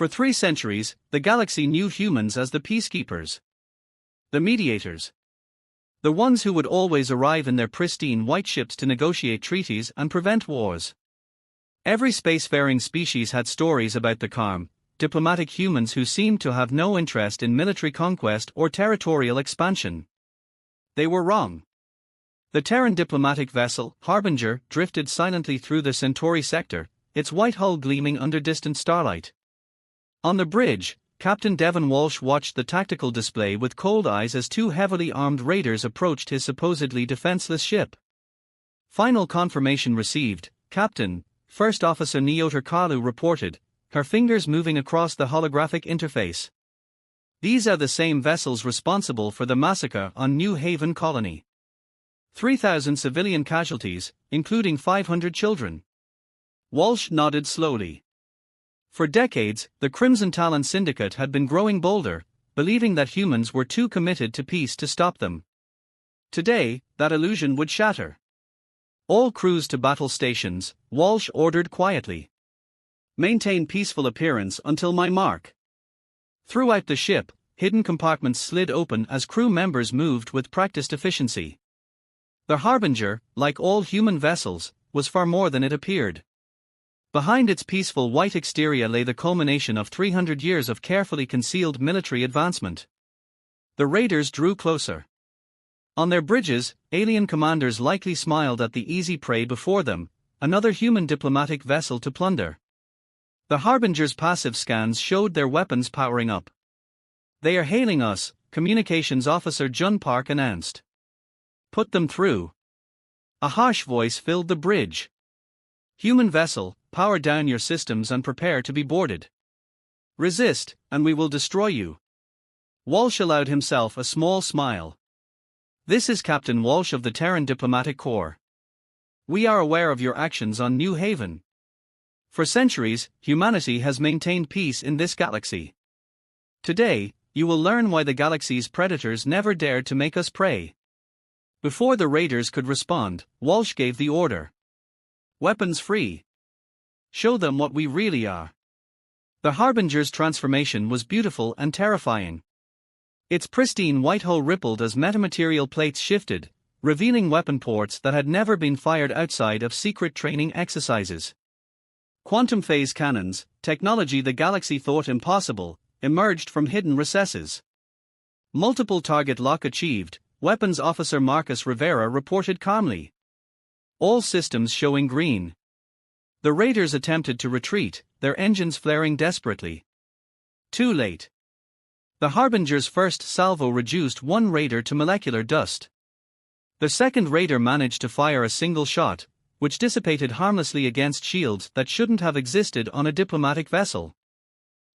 For 3 centuries, the galaxy knew humans as the peacekeepers. The mediators. The ones who would always arrive in their pristine white ships to negotiate treaties and prevent wars. Every spacefaring species had stories about the calm, diplomatic humans who seemed to have no interest in military conquest or territorial expansion. They were wrong. The Terran diplomatic vessel, Harbinger, drifted silently through the Centauri sector, its white hull gleaming under distant starlight. On the bridge, Captain Devon Walsh watched the tactical display with cold eyes as 2 heavily armed raiders approached his supposedly defenseless ship. Final confirmation received, Captain, First Officer Neoter Kalu reported, her fingers moving across the holographic interface. These are the same vessels responsible for the massacre on New Haven Colony. 3,000 civilian casualties, including 500 children. Walsh nodded slowly. For decades, the Crimson Talon Syndicate had been growing bolder, believing that humans were too committed to peace to stop them. Today, that illusion would shatter. All crews to battle stations, Walsh ordered quietly. Maintain peaceful appearance until my mark. Throughout the ship, hidden compartments slid open as crew members moved with practiced efficiency. The Harbinger, like all human vessels, was far more than it appeared. Behind its peaceful white exterior lay the culmination of 300 years of carefully concealed military advancement. The raiders drew closer. On their bridges, alien commanders likely smiled at the easy prey before them, another human diplomatic vessel to plunder. The Harbinger's passive scans showed their weapons powering up. They are hailing us, Communications Officer Jun Park announced. Put them through. A harsh voice filled the bridge. Human vessel, power down your systems and prepare to be boarded. Resist, and we will destroy you. Walsh allowed himself a small smile. This is Captain Walsh of the Terran Diplomatic Corps. We are aware of your actions on New Haven. For centuries, humanity has maintained peace in this galaxy. Today, you will learn why the galaxy's predators never dared to make us prey. Before the raiders could respond, Walsh gave the order. Weapons free. Show them what we really are. The Harbinger's transformation was beautiful and terrifying. Its pristine white hull rippled as metamaterial plates shifted, revealing weapon ports that had never been fired outside of secret training exercises. Quantum phase cannons, technology the galaxy thought impossible, emerged from hidden recesses. Multiple target lock achieved, Weapons Officer Marcus Rivera reported calmly. All systems showing green. The raiders attempted to retreat, their engines flaring desperately. Too late. The Harbinger's first salvo reduced one raider to molecular dust. The second raider managed to fire a single shot, which dissipated harmlessly against shields that shouldn't have existed on a diplomatic vessel.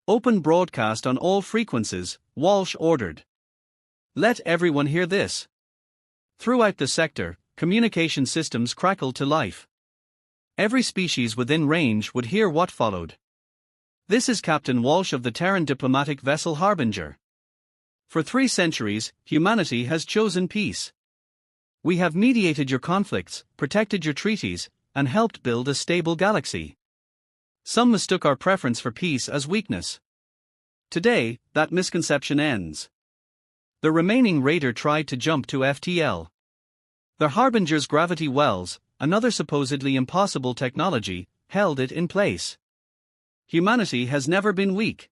Open broadcast on all frequencies, Walsh ordered. Let everyone hear this. Throughout the sector, communication systems crackled to life. Every species within range would hear what followed. This is Captain Walsh of the Terran diplomatic vessel Harbinger. For 3 centuries, humanity has chosen peace. We have mediated your conflicts, protected your treaties, and helped build a stable galaxy. Some mistook our preference for peace as weakness. Today, that misconception ends. The remaining raider tried to jump to FTL. The Harbinger's gravity wells, another supposedly impossible technology, held it in place. Humanity has never been weak.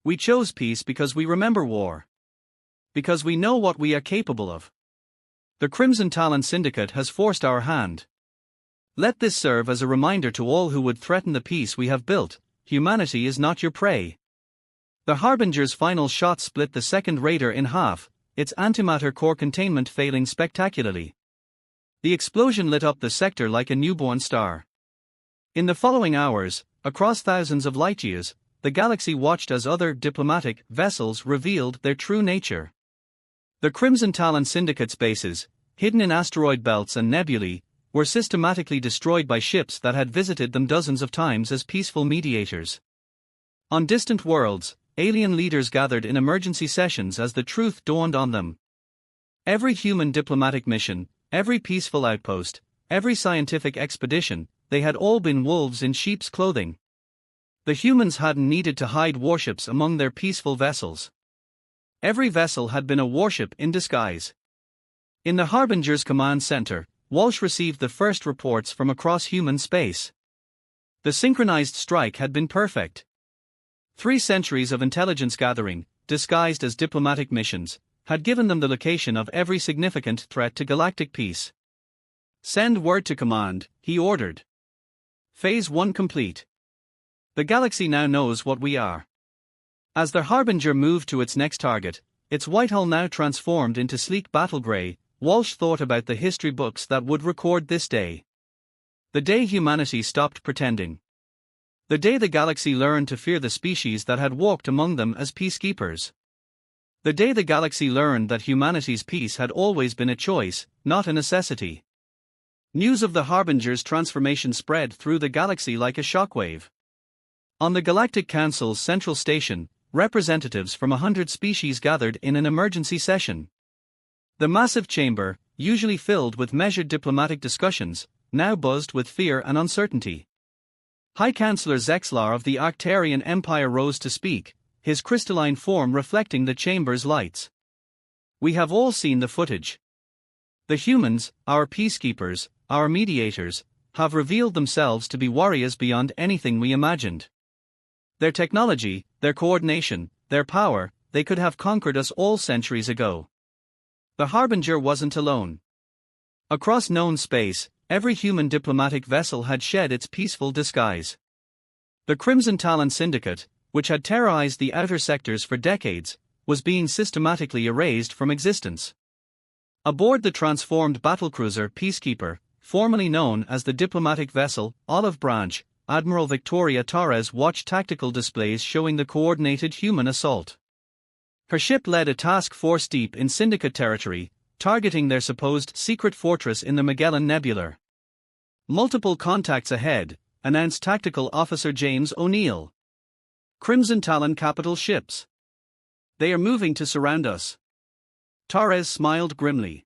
We chose peace because we remember war. Because we know what we are capable of. The Crimson Talon Syndicate has forced our hand. Let this serve as a reminder to all who would threaten the peace we have built: humanity is not your prey. The Harbinger's final shot split the second raider in half, its antimatter core containment failing spectacularly. The explosion lit up the sector like a newborn star. In the following hours, across thousands of light-years, the galaxy watched as other diplomatic vessels revealed their true nature. The Crimson Talon Syndicate's bases, hidden in asteroid belts and nebulae, were systematically destroyed by ships that had visited them dozens of times as peaceful mediators. On distant worlds, alien leaders gathered in emergency sessions as the truth dawned on them. Every human diplomatic mission, every peaceful outpost, every scientific expedition, they had all been wolves in sheep's clothing. The humans hadn't needed to hide warships among their peaceful vessels. Every vessel had been a warship in disguise. In the Harbinger's command center, Walsh received the first reports from across human space. The synchronized strike had been perfect. 3 centuries of intelligence gathering, disguised as diplomatic missions, had given them the location of every significant threat to galactic peace. Send word to command, he ordered. Phase 1 complete. The galaxy now knows what we are. As the Harbinger moved to its next target, its white hull now transformed into sleek battle grey, Walsh thought about the history books that would record this day. The day humanity stopped pretending. The day the galaxy learned to fear the species that had walked among them as peacekeepers. The day the galaxy learned that humanity's peace had always been a choice, not a necessity. News of the Harbinger's transformation spread through the galaxy like a shockwave. On the Galactic Council's central station, representatives from 100 species gathered in an emergency session. The massive chamber, usually filled with measured diplomatic discussions, now buzzed with fear and uncertainty. High Chancellor Zexlar of the Arctarian Empire rose to speak, his crystalline form reflecting the chamber's lights. We have all seen the footage. The humans, our peacekeepers, our mediators, have revealed themselves to be warriors beyond anything we imagined. Their technology, their coordination, their power, they could have conquered us all centuries ago. The Harbinger wasn't alone. Across known space, every human diplomatic vessel had shed its peaceful disguise. The Crimson Talon Syndicate, which had terrorized the outer sectors for decades, was being systematically erased from existence. Aboard the transformed battlecruiser Peacekeeper, formerly known as the diplomatic vessel Olive Branch, Admiral Victoria Torres watched tactical displays showing the coordinated human assault. Her ship led a task force deep in Syndicate territory, targeting their supposed secret fortress in the Magellan Nebula. Multiple contacts ahead, announced Tactical Officer James O'Neill. Crimson Talon capital ships. They are moving to surround us. Torres smiled grimly.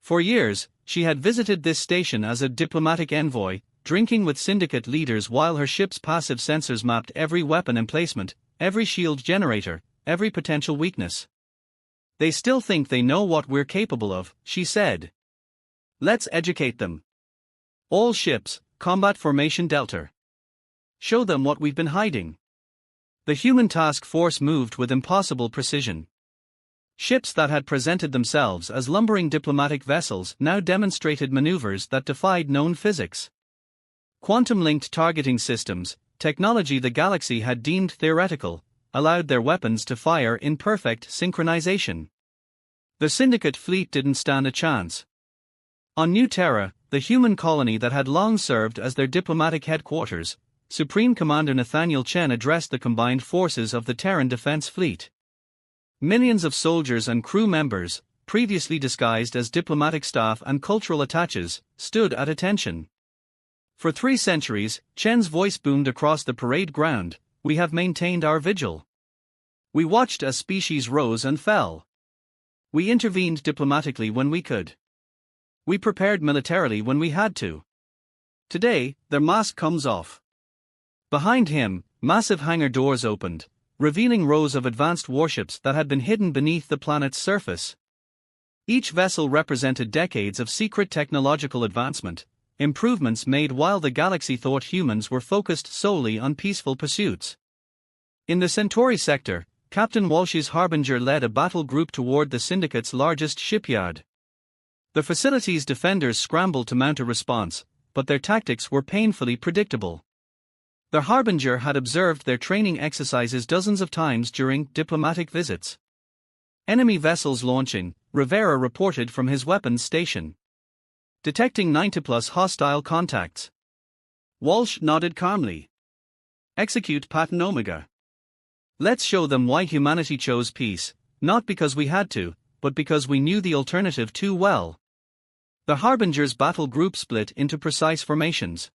For years, she had visited this station as a diplomatic envoy, drinking with Syndicate leaders while her ship's passive sensors mapped every weapon emplacement, every shield generator, every potential weakness. They still think they know what we're capable of, she said. Let's educate them. All ships, combat formation Delta. Show them what we've been hiding. The human task force moved with impossible precision. Ships that had presented themselves as lumbering diplomatic vessels now demonstrated maneuvers that defied known physics. Quantum-linked targeting systems, technology the galaxy had deemed theoretical, allowed their weapons to fire in perfect synchronization. The Syndicate fleet didn't stand a chance. On New Terra, the human colony that had long served as their diplomatic headquarters, Supreme Commander Nathaniel Chen addressed the combined forces of the Terran Defense Fleet. Millions of soldiers and crew members, previously disguised as diplomatic staff and cultural attaches, stood at attention. For 3 centuries, Chen's voice boomed across the parade ground, we have maintained our vigil. We watched as species rose and fell. We intervened diplomatically when we could. We prepared militarily when we had to. Today, their mask comes off. Behind him, massive hangar doors opened, revealing rows of advanced warships that had been hidden beneath the planet's surface. Each vessel represented decades of secret technological advancement, improvements made while the galaxy thought humans were focused solely on peaceful pursuits. In the Centauri sector, Captain Walsh's Harbinger led a battle group toward the Syndicate's largest shipyard. The facility's defenders scrambled to mount a response, but their tactics were painfully predictable. The Harbinger had observed their training exercises dozens of times during diplomatic visits. Enemy vessels launching, Rivera reported from his weapons station. Detecting 90+ hostile contacts. Walsh nodded calmly. Execute Pattern Omega. Let's show them why humanity chose peace, not because we had to, but because we knew the alternative too well. The Harbinger's battle group split into precise formations.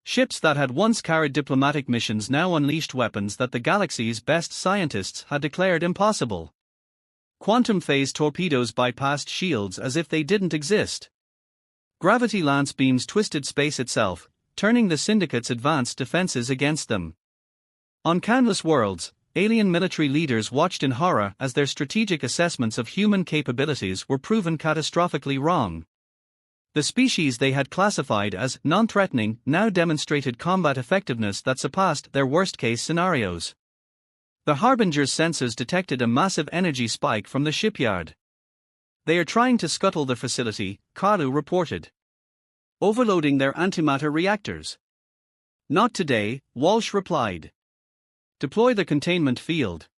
Ships that had once carried diplomatic missions now unleashed weapons that the galaxy's best scientists had declared impossible. Quantum phase torpedoes bypassed shields as if they didn't exist. Gravity lance beams twisted space itself, turning the Syndicate's advanced defenses against them. On countless worlds, alien military leaders watched in horror as their strategic assessments of human capabilities were proven catastrophically wrong. The species they had classified as non-threatening now demonstrated combat effectiveness that surpassed their worst-case scenarios. The Harbinger's sensors detected a massive energy spike from the shipyard. "They are trying to scuttle the facility," Kalu reported. "Overloading their antimatter reactors." "Not today," Walsh replied. "Deploy the containment field."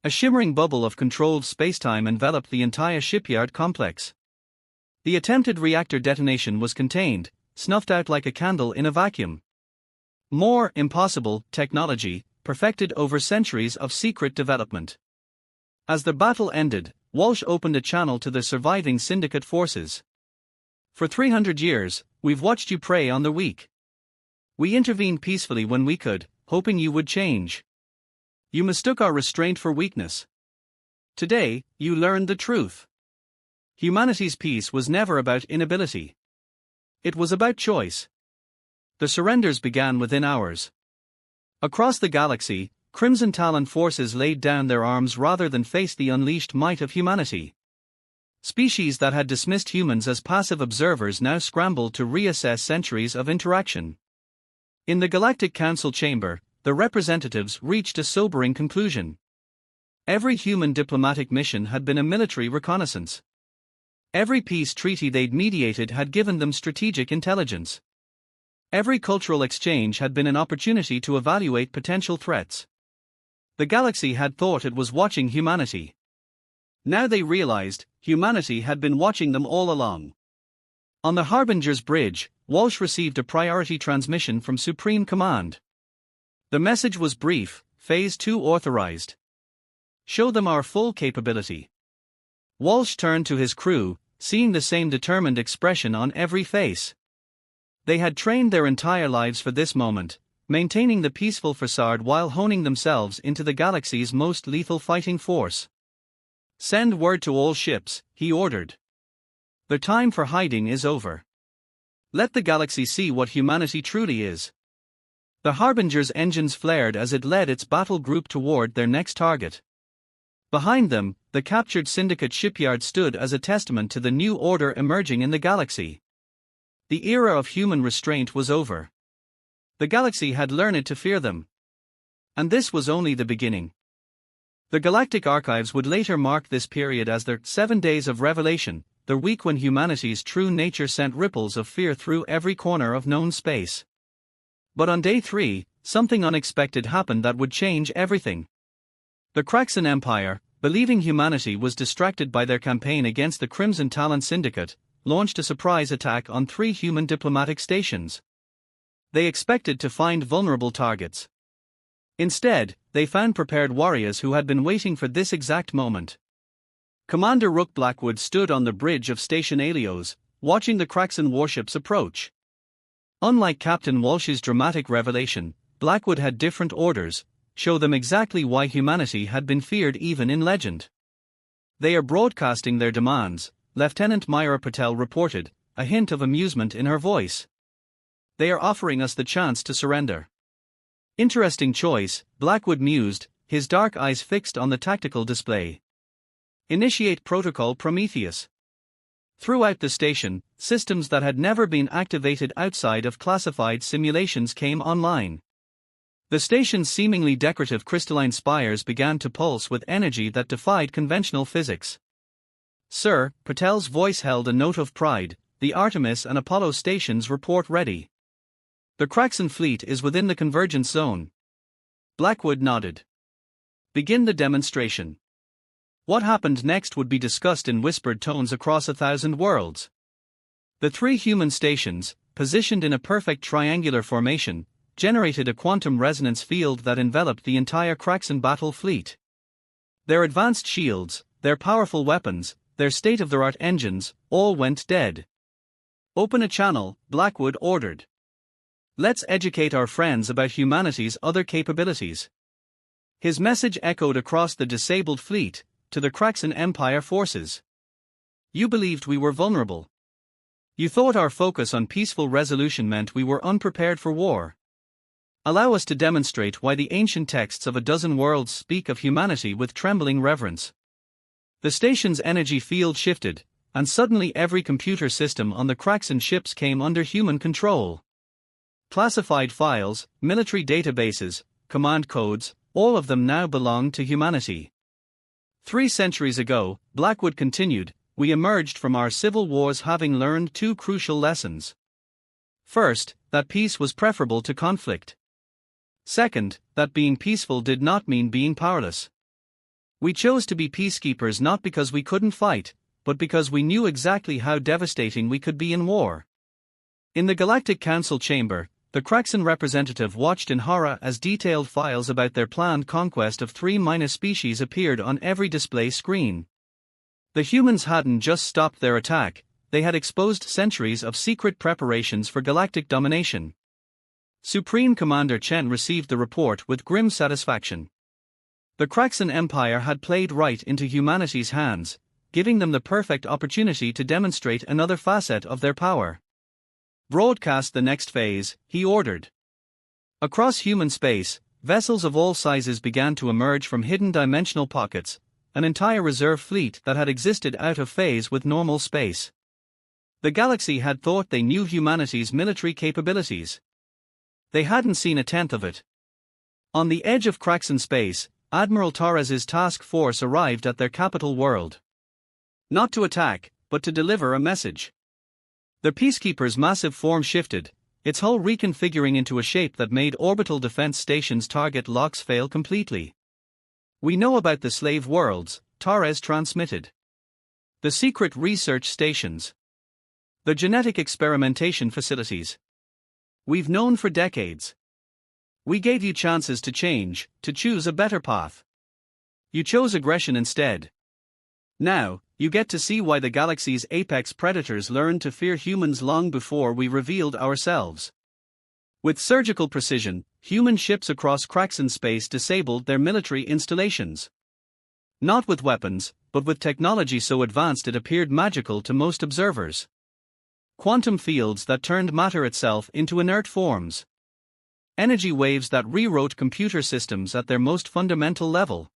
A shimmering bubble of controlled spacetime enveloped the entire shipyard complex. The attempted reactor detonation was contained, snuffed out like a candle in a vacuum. More impossible technology, perfected over centuries of secret development. As the battle ended, Walsh opened a channel to the surviving syndicate forces. "For 300 years, we've watched you prey on the weak. We intervened peacefully when we could, hoping you would change. You mistook our restraint for weakness. Today, you learned the truth. Humanity's peace was never about inability. It was about choice." The surrenders began within hours. Across the galaxy, Crimson Talon forces laid down their arms rather than face the unleashed might of humanity. Species that had dismissed humans as passive observers now scrambled to reassess centuries of interaction. In the Galactic Council chamber, the representatives reached a sobering conclusion. Every human diplomatic mission had been a military reconnaissance. Every peace treaty they'd mediated had given them strategic intelligence. Every cultural exchange had been an opportunity to evaluate potential threats. The galaxy had thought it was watching humanity. Now they realized, humanity had been watching them all along. On the Harbinger's bridge, Walsh received a priority transmission from Supreme Command. The message was brief: Phase 2 authorized. Show them our full capability. Walsh turned to his crew, seeing the same determined expression on every face. They had trained their entire lives for this moment, maintaining the peaceful facade while honing themselves into the galaxy's most lethal fighting force. "Send word to all ships," he ordered. "The time for hiding is over. Let the galaxy see what humanity truly is." The Harbinger's engines flared as it led its battle group toward their next target. Behind them, the captured Syndicate shipyard stood as a testament to the new order emerging in the galaxy. The era of human restraint was over. The galaxy had learned to fear them. And this was only the beginning. The Galactic Archives would later mark this period as their 7 days of revelation, the week when humanity's true nature sent ripples of fear through every corner of known space. But on day 3, something unexpected happened that would change everything. The Kraxan Empire, believing humanity was distracted by their campaign against the Crimson Talon Syndicate, launched a surprise attack on 3 human diplomatic stations. They expected to find vulnerable targets. Instead, they found prepared warriors who had been waiting for this exact moment. Commander Rook Blackwood stood on the bridge of Station Alios, watching the Kraxan warships approach. Unlike Captain Walsh's dramatic revelation, Blackwood had different orders: show them exactly why humanity had been feared even in legend. "They are broadcasting their demands," Lieutenant Myra Patel reported, a hint of amusement in her voice. "They are offering us the chance to surrender." "Interesting choice," Blackwood mused, his dark eyes fixed on the tactical display. "Initiate Protocol Prometheus." Throughout the station, systems that had never been activated outside of classified simulations came online. The station's seemingly decorative crystalline spires began to pulse with energy that defied conventional physics. "Sir," Patel's voice held a note of pride, "the Artemis and Apollo stations report ready. The Kraxan fleet is within the convergence zone." Blackwood nodded. "Begin the demonstration." What happened next would be discussed in whispered tones across 1,000 worlds. The 3 human stations, positioned in a perfect triangular formation, generated a quantum resonance field that enveloped the entire Kraxan battle fleet. Their advanced shields, their powerful weapons, their state-of-the-art engines, all went dead. "Open a channel," Blackwood ordered. "Let's educate our friends about humanity's other capabilities." His message echoed across the disabled fleet, to the Kraxan Empire forces. "You believed we were vulnerable. You thought our focus on peaceful resolution meant we were unprepared for war. allow us to demonstrate why the ancient texts of a dozen worlds speak of humanity with trembling reverence. The station's energy field shifted, and suddenly every computer system on the Kraxan ships came under human control. Classified files, military databases, command codes, all of them now belonged to humanity. 3 centuries ago, Blackwood continued, we emerged from our civil wars having learned 2 crucial lessons. First, that peace was preferable to conflict. Second, that being peaceful did not mean being powerless. We chose to be peacekeepers not because we couldn't fight, but because we knew exactly how devastating we could be in war. In the Galactic Council chamber, the Kraxan representative watched in horror as detailed files about their planned conquest of 3 minor species appeared on every display screen. The humans hadn't just stopped their attack, they had exposed centuries of secret preparations for galactic domination. Supreme Commander Chen received the report with grim satisfaction. The Kraxan Empire had played right into humanity's hands, giving them the perfect opportunity to demonstrate another facet of their power. Broadcast the next phase, he ordered. Across human space, vessels of all sizes began to emerge from hidden dimensional pockets, an entire reserve fleet that had existed out of phase with normal space. The galaxy had thought they knew humanity's military capabilities. They hadn't seen a tenth of it. On the edge of Kraxan space, Admiral Torres's task force arrived at their capital world. Not to attack, but to deliver a message. The Peacekeeper's massive form shifted, its hull reconfiguring into a shape that made orbital defense stations' target locks fail completely. We know about the slave worlds, Torres transmitted. The secret research stations. The genetic experimentation facilities. We've known for decades. We gave you chances to change, to choose a better path. You chose aggression instead. Now, you get to see why the galaxy's apex predators learned to fear humans long before we revealed ourselves. With surgical precision, human ships across Kraxan space disabled their military installations. Not with weapons, but with technology so advanced it appeared magical to most observers. Quantum fields that turned matter itself into inert forms. Energy waves that rewrote computer systems at their most fundamental level.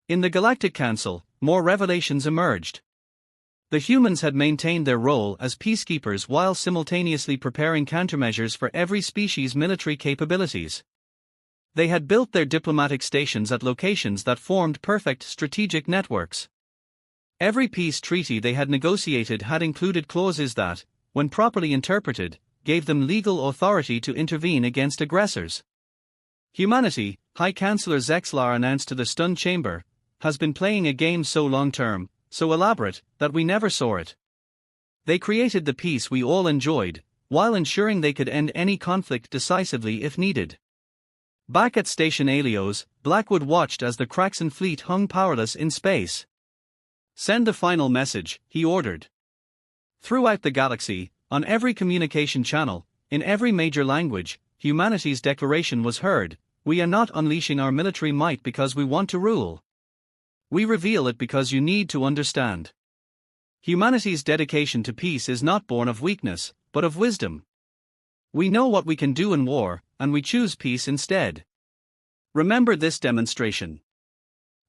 In the Galactic Council, more revelations emerged. The humans had maintained their role as peacekeepers while simultaneously preparing countermeasures for every species' military capabilities. They had built their diplomatic stations at locations that formed perfect strategic networks. Every peace treaty they had negotiated had included clauses that, when properly interpreted, gave them legal authority to intervene against aggressors. Humanity, High Chancellor Zexlar announced to the stunned chamber, has been playing a game so long-term, so elaborate, that we never saw it. They created the peace we all enjoyed, while ensuring they could end any conflict decisively if needed. Back at Station Alios, Blackwood watched as the Kraxan fleet hung powerless in space. Send the final message, he ordered. Throughout the galaxy, on every communication channel, in every major language, humanity's declaration was heard: we are not unleashing our military might because we want to rule. We reveal it because you need to understand. Humanity's dedication to peace is not born of weakness, but of wisdom. We know what we can do in war, and we choose peace instead. Remember this demonstration.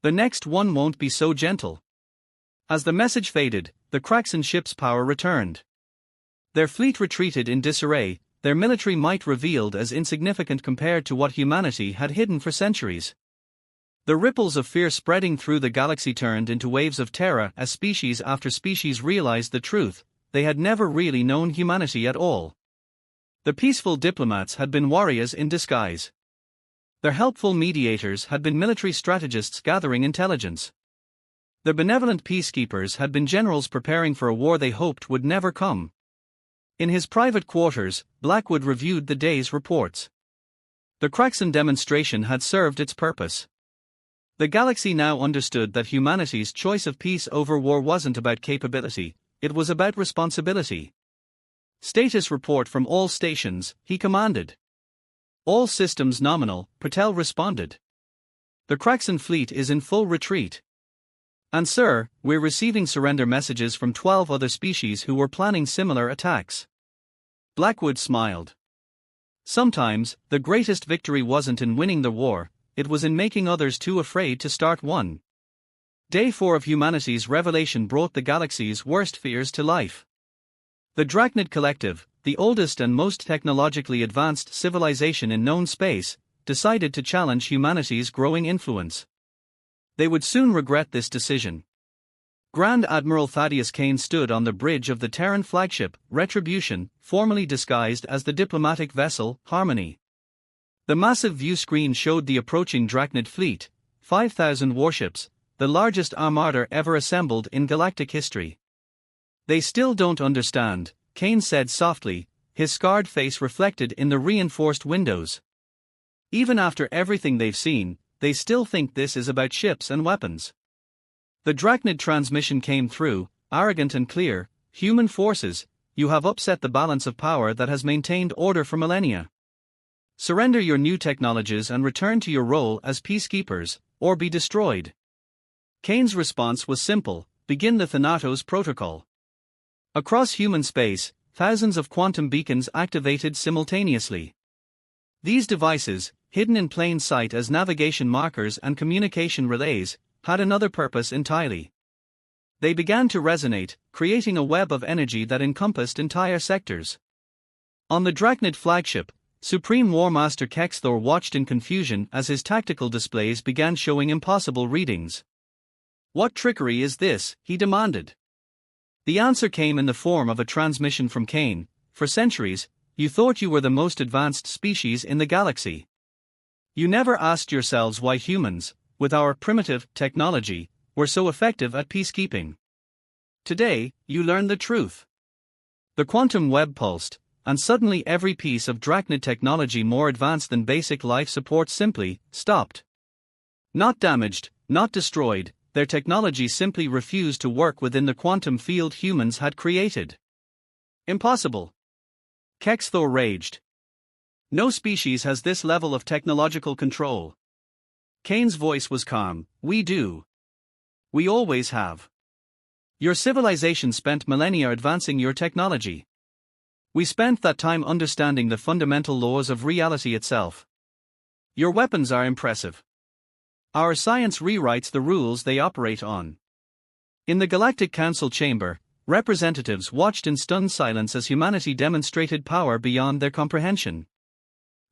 The next one won't be so gentle. As the message faded, the Kraxan ship's power returned. Their fleet retreated in disarray, their military might revealed as insignificant compared to what humanity had hidden for centuries. The ripples of fear spreading through the galaxy turned into waves of terror as species after species realized the truth: they had never really known humanity at all. The peaceful diplomats had been warriors in disguise. Their helpful mediators had been military strategists gathering intelligence. The benevolent peacekeepers had been generals preparing for a war they hoped would never come. In his private quarters, Blackwood reviewed the day's reports. The Kraxan demonstration had served its purpose. The galaxy now understood that humanity's choice of peace over war wasn't about capability, it was about responsibility. Status report from all stations, he commanded. All systems nominal, Patel responded. The Kraxan fleet is in full retreat. And sir, we're receiving surrender messages from 12 other species who were planning similar attacks. Blackwood smiled. Sometimes, the greatest victory wasn't in winning the war, it was in making others too afraid to start one. Day 4 of humanity's revelation brought the galaxy's worst fears to life. The Drachnid Collective, the oldest and most technologically advanced civilization in known space, decided to challenge humanity's growing influence. They would soon regret this decision. Grand Admiral Thaddeus Kane stood on the bridge of the Terran flagship, Retribution, formerly disguised as the diplomatic vessel, Harmony. The massive view screen showed the approaching Drachnid fleet, 5,000 warships, the largest armada ever assembled in galactic history. "They still don't understand," Kane said softly, his scarred face reflected in the reinforced windows. "Even after everything they've seen, they still think this is about ships and weapons." The Drachnid transmission came through, arrogant and clear. "Human forces, you have upset the balance of power that has maintained order for millennia. Surrender your new technologies and return to your role as peacekeepers, or be destroyed." Kane's response was simple: begin the Thanatos Protocol. Across human space, thousands of quantum beacons activated simultaneously. These devices, hidden in plain sight as navigation markers and communication relays, had another purpose entirely. They began to resonate, creating a web of energy that encompassed entire sectors. On the Drachnid flagship, Supreme War Master Kexthor watched in confusion as his tactical displays began showing impossible readings. "What trickery is this?" he demanded. The answer came in the form of a transmission from Kane. "For centuries, you thought you were the most advanced species in the galaxy. You never asked yourselves why humans, with our primitive technology, were so effective at peacekeeping. Today, you learn the truth." The quantum web pulsed, and suddenly every piece of Drachnid technology more advanced than basic life support simply stopped. Not damaged, not destroyed, their technology simply refused to work within the quantum field humans had created. "Impossible!" Kexthor raged. "No species has this level of technological control." Kane's voice was calm. "We do. We always have. Your civilization spent millennia advancing your technology. We spent that time understanding the fundamental laws of reality itself. Your weapons are impressive. Our science rewrites the rules they operate on." In the Galactic Council chamber, representatives watched in stunned silence as humanity demonstrated power beyond their comprehension.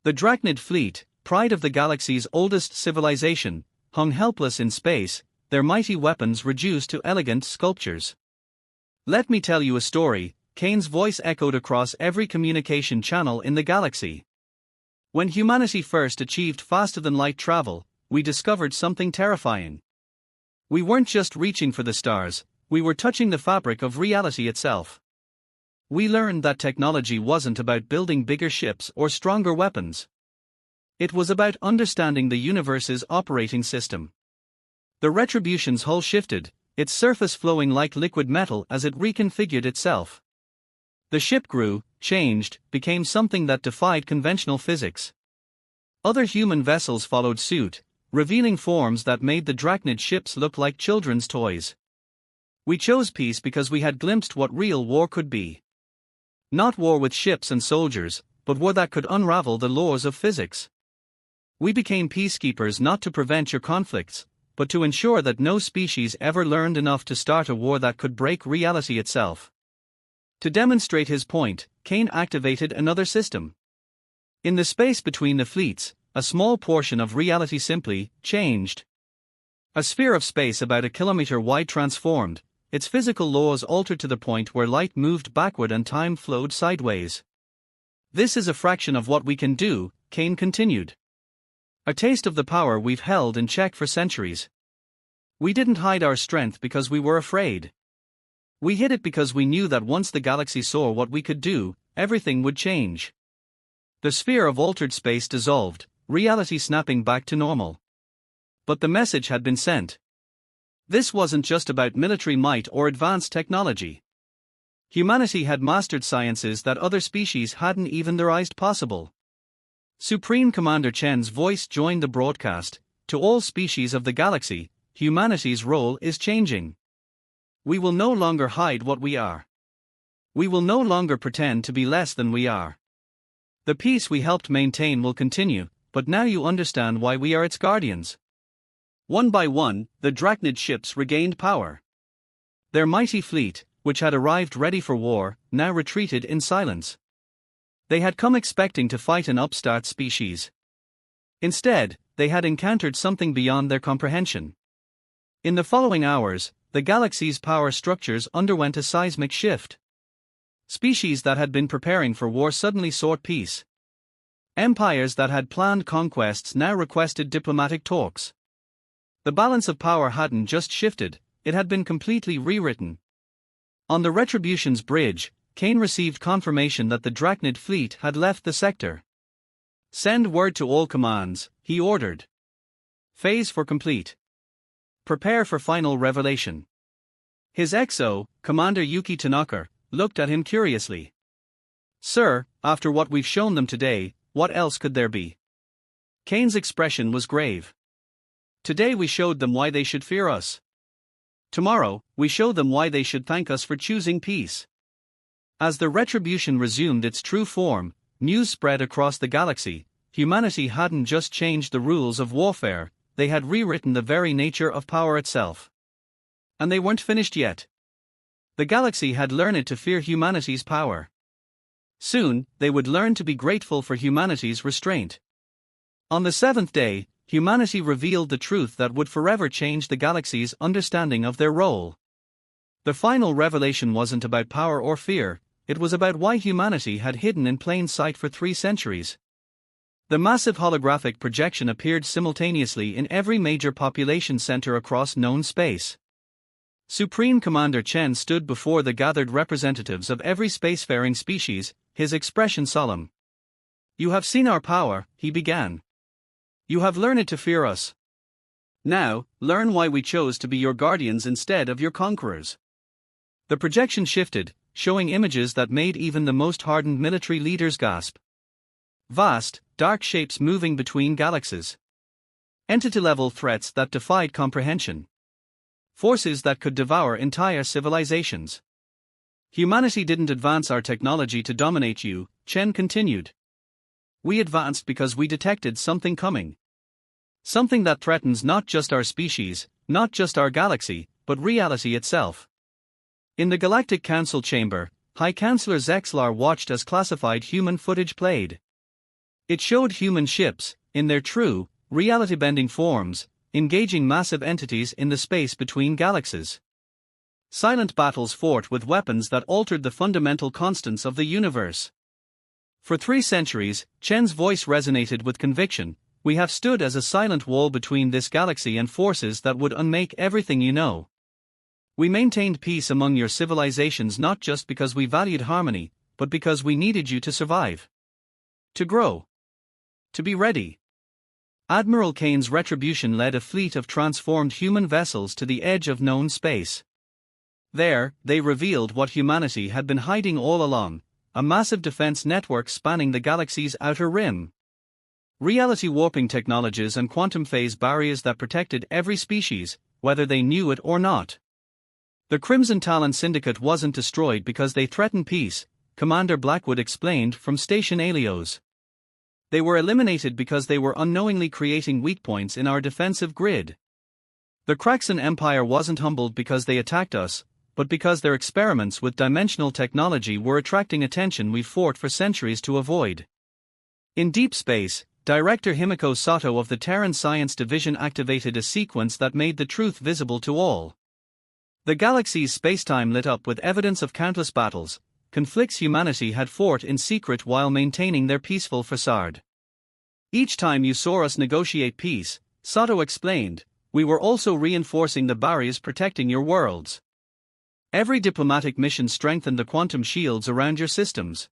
The Drachnid fleet, pride of the galaxy's oldest civilization, hung helpless in space, their mighty weapons reduced to elegant sculptures. "Let me tell you a story," Kane's voice echoed across every communication channel in the galaxy. "When humanity first achieved faster-than-light travel, we discovered something terrifying. We weren't just reaching for the stars, we were touching the fabric of reality itself. We learned that technology wasn't about building bigger ships or stronger weapons. It was about understanding the universe's operating system." The Retribution's hull shifted, its surface flowing like liquid metal as it reconfigured itself. The ship grew, changed, became something that defied conventional physics. Other human vessels followed suit, revealing forms that made the Drachnid ships look like children's toys. We chose peace because we had glimpsed what real war could be. Not war with ships and soldiers, but war that could unravel the laws of physics. We became peacekeepers not to prevent your conflicts, but to ensure that no species ever learned enough to start a war that could break reality itself. To demonstrate his point, Kane activated another system. In the space between the fleets, a small portion of reality simply changed. A sphere of space about a kilometer wide transformed, its physical laws altered to the point where light moved backward and time flowed sideways. "This is a fraction of what we can do," Kane continued. "A taste of the power we've held in check for centuries. We didn't hide our strength because we were afraid. We hid it because we knew that once the galaxy saw what we could do, everything would change." The sphere of altered space dissolved, reality snapping back to normal. But the message had been sent. This wasn't just about military might or advanced technology. Humanity had mastered sciences that other species hadn't even theorized possible. Supreme Commander Chen's voice joined the broadcast. "To all species of the galaxy, humanity's role is changing. We will no longer hide what we are. We will no longer pretend to be less than we are. The peace we helped maintain will continue, but now you understand why we are its guardians. One by one, the Drachnid ships regained power. Their mighty fleet, which had arrived ready for war, now retreated in silence. They had come expecting to fight an upstart species. Instead, they had encountered something beyond their comprehension. In the following hours, the galaxy's power structures underwent a seismic shift. Species that had been preparing for war suddenly sought peace. Empires that had planned conquests now requested diplomatic talks. The balance of power hadn't just shifted, it had been completely rewritten. On the Retribution's bridge, Kane received confirmation that the Drachnid fleet had left the sector. Send word to all commands, he ordered. Phase for complete. Prepare for final revelation. His XO, Commander Yuki Tanaka, looked at him curiously. Sir, after what we've shown them today, what else could there be? Kane's expression was grave. Today we showed them why they should fear us. Tomorrow, we show them why they should thank us for choosing peace. As the Retribution resumed its true form, news spread across the galaxy. Humanity hadn't just changed the rules of warfare, they had rewritten the very nature of power itself. And they weren't finished yet. The galaxy had learned to fear humanity's power. Soon, they would learn to be grateful for humanity's restraint. On the seventh day, humanity revealed the truth that would forever change the galaxy's understanding of their role. The final revelation wasn't about power or fear, it was about why humanity had hidden in plain sight for 3 centuries. The massive holographic projection appeared simultaneously in every major population center across known space. Supreme Commander Chen stood before the gathered representatives of every spacefaring species, his expression solemn. You have seen our power, he began. You have learned to fear us. Now, learn why we chose to be your guardians instead of your conquerors. The projection shifted, showing images that made even the most hardened military leaders gasp. Vast, dark shapes moving between galaxies. Entity-level threats that defied comprehension. Forces that could devour entire civilizations. Humanity didn't advance our technology to dominate you, Chen continued. We advanced because we detected something coming. Something that threatens not just our species, not just our galaxy, but reality itself. In the Galactic Council chamber, High Chancellor Zexlar watched as classified human footage played. It showed human ships, in their true, reality-bending forms, engaging massive entities in the space between galaxies. Silent battles fought with weapons that altered the fundamental constants of the universe. For 3 centuries, Chen's voice resonated with conviction. We have stood as a silent wall between this galaxy and forces that would unmake everything you know. We maintained peace among your civilizations not just because we valued harmony, but because we needed you to survive. To grow. To be ready. Admiral Kane's Retribution led a fleet of transformed human vessels to the edge of known space. There, they revealed what humanity had been hiding all along, a massive defense network spanning the galaxy's outer rim. Reality warping technologies and quantum phase barriers that protected every species, whether they knew it or not. The Crimson Talon Syndicate wasn't destroyed because they threatened peace, Commander Blackwood explained from Station Alios. They were eliminated because they were unknowingly creating weak points in our defensive grid. The Kraxan Empire wasn't humbled because they attacked us, but because their experiments with dimensional technology were attracting attention we fought for centuries to avoid. In deep space, Director Himiko Sato of the Terran Science Division activated a sequence that made the truth visible to all. The galaxy's spacetime lit up with evidence of countless battles, conflicts humanity had fought in secret while maintaining their peaceful facade. Each time you saw us negotiate peace, Sato explained, we were also reinforcing the barriers protecting your worlds. Every diplomatic mission strengthened the quantum shields around your systems.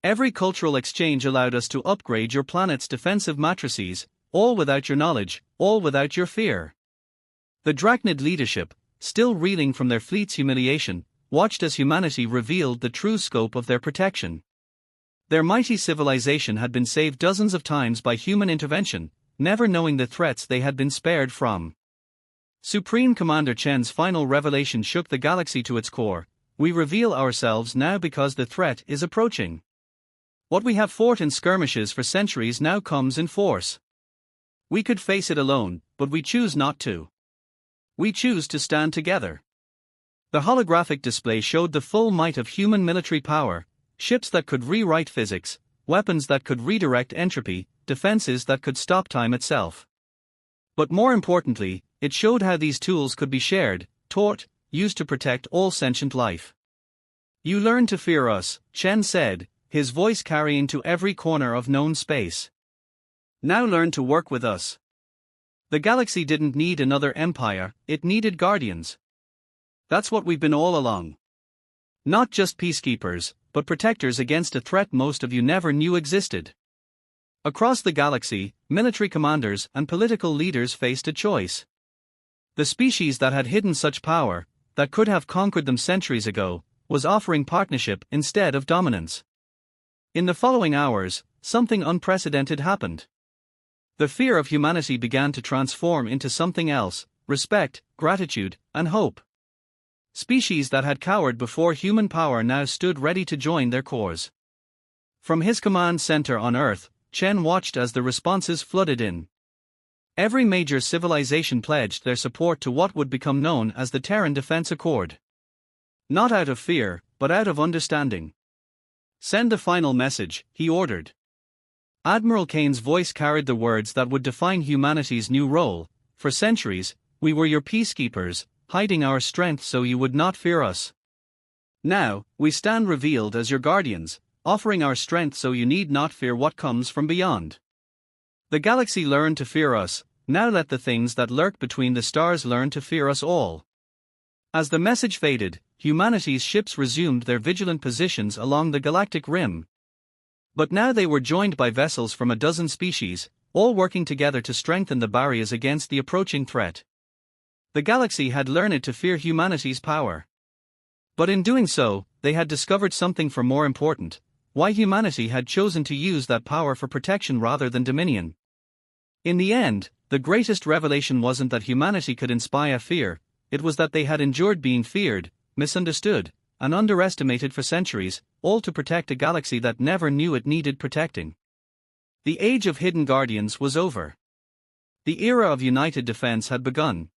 Every cultural exchange allowed us to upgrade your planet's defensive matrices, all without your knowledge, all without your fear. The Drachnid leadership, still reeling from their fleet's humiliation, watched as humanity revealed the true scope of their protection. Their mighty civilization had been saved dozens of times by human intervention, never knowing the threats they had been spared from. Supreme Commander Chen's final revelation shook the galaxy to its core. We reveal ourselves now because the threat is approaching. What we have fought in skirmishes for centuries now comes in force. We could face it alone, but we choose not to. We choose to stand together. The holographic display showed the full might of human military power, ships that could rewrite physics, weapons that could redirect entropy, defenses that could stop time itself. But more importantly, it showed how these tools could be shared, taught, used to protect all sentient life. You learn to fear us, Chen said, his voice carrying to every corner of known space. Now learn to work with us. The galaxy didn't need another empire, it needed guardians. That's what we've been all along. Not just peacekeepers, but protectors against a threat most of you never knew existed. Across the galaxy, military commanders and political leaders faced a choice. The species that had hidden such power, that could have conquered them centuries ago, was offering partnership instead of dominance. In the following hours, something unprecedented happened. The fear of humanity began to transform into something else: respect, gratitude, and hope. Species that had cowered before human power now stood ready to join their cause. From his command center on Earth, Chen watched as the responses flooded in. Every major civilization pledged their support to what would become known as the Terran Defense Accord. Not out of fear, but out of understanding. Send the final message, he ordered. Admiral Kane's voice carried the words that would define humanity's new role. For centuries, we were your peacekeepers, hiding our strength so you would not fear us. Now, we stand revealed as your guardians, offering our strength so you need not fear what comes from beyond. The galaxy learned to fear us, now let the things that lurk between the stars learn to fear us all. As the message faded, humanity's ships resumed their vigilant positions along the galactic rim. But now they were joined by vessels from a dozen species, all working together to strengthen the barriers against the approaching threat. The galaxy had learned to fear humanity's power. But in doing so, they had discovered something far more important: why humanity had chosen to use that power for protection rather than dominion. In the end, the greatest revelation wasn't that humanity could inspire fear, it was that they had endured being feared, misunderstood, and underestimated for centuries, all to protect a galaxy that never knew it needed protecting. The age of hidden guardians was over. The era of united defense had begun.